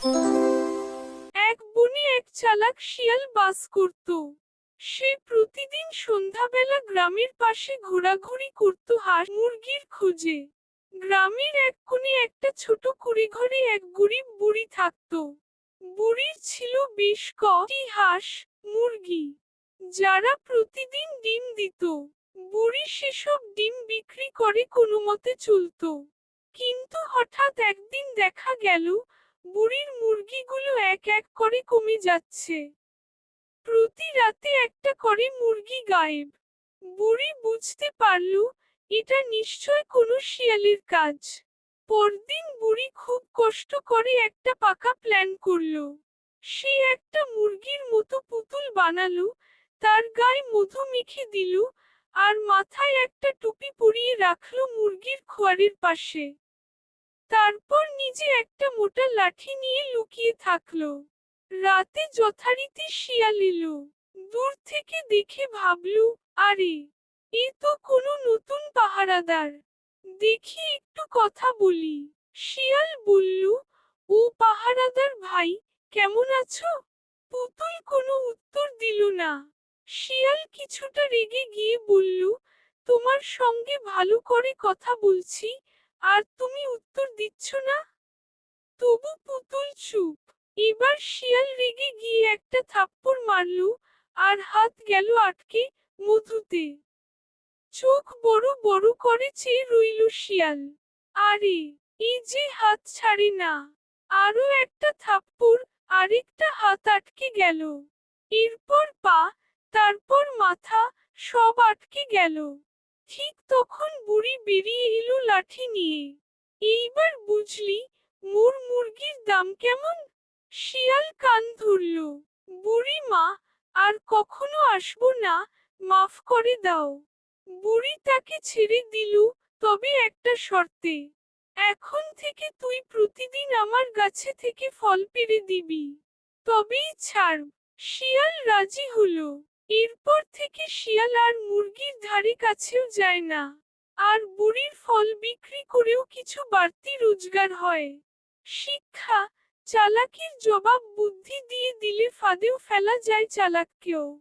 এক বনে এক চালাক শিয়াল বাস করত। সে প্রতিদিন সন্ধ্যাবেলা গ্রামের পাশে ঘোরাঘুরি করত হাঁস মুরগির খোঁজে। গ্রামের এক কোণে একটা ছোট কুঁড়েঘরে এক গরিব বুড়ি থাকত। বুড়ির ছিল বেশ কটি হাঁস মুরগি, যারা প্রতিদিন ডিম দিত। বুড়ি সেসব ডিম বিক্রি করে কোনোমতে চলত। কিন্তু হঠাৎ একদিন দেখা গেল বুড়ির মুরগিগুলো এক এক করে কমে যাচ্ছে। প্রতি রাতে একটা করে মুরগি গায়েব। বুড়ি বুঝতে পারল এটা নিশ্চয় কোনো শিয়ালের কাজ। পরদিন বুড়ি খুব কষ্ট করে একটা পাকা প্ল্যান করলো। সে একটা মুরগির মতো পুতুল বানালো, তার গায়ে মধু মেখে দিল, আর মাথায় একটা টুপি পরিয়ে রাখলো মুরগির খোয়ারের পাশে। তারপর নিজে একটা মোটা লাঠি নিয়ে লুকিয়ে থাকলো। রাতে যথারীতি শিয়াল এলো। দূর থেকে দেখে ভাবলু, আরে, এ তো কোনো নতুন পাহারাদার। দেখি একটু কথা বলি। শিয়াল বলল, ও পাহারাদার ভাই, কেমন আছো? পুতুল কোনো উত্তর দিল না। শিয়াল কিছুটা রেগে গিয়ে বলল, তোমার সঙ্গে ভালো করে কথা বলছি, আর তুমি উত্তর দিচ্ছ না? তবু পুতুল চুপ। এবার শিয়াল রেগে গিয়ে একটা থাপ্পড় মারল, আর হাত গেল আটকে মধুতে। চোখ বড় বড় করে চেয়ে রইল শিয়াল। আরে, এই যে হাত ছাড়ে না। আরো একটা থাপ্পড়, আরেকটা হাত আটকে গেল। এরপর পা, তারপর মাথা, সব আটকে গেল। ঠিক তখন বুড়ি বেরিয়ে এলো লাঠি নিয়ে। এইবার বুঝলি মোর মুরগির দাম কেমন? শিয়াল কান ধরল। বুড়ি মা, আর কখনো আসবো না, মাফ করে দাও। বুড়ি তাকে ছেড়ে দিল, তবে একটা শর্তে। এখন থেকে তুই প্রতিদিন আমার গাছে থেকে ফল পেড়ে দিবি। তবেই ছাড়। শিয়াল রাজি হলো। এরপর থেকে শিয়াল আর মুরগির ধারে কাছেও যায় না। আর বুড়ির ফল বিক্রি করেও কিছু বাড়তি রোজগার হয়। শিক্ষা: চালাকির জবাব বুদ্ধি দিয়ে দিলে ফাঁদেও ফেলা যায় চালাককেও।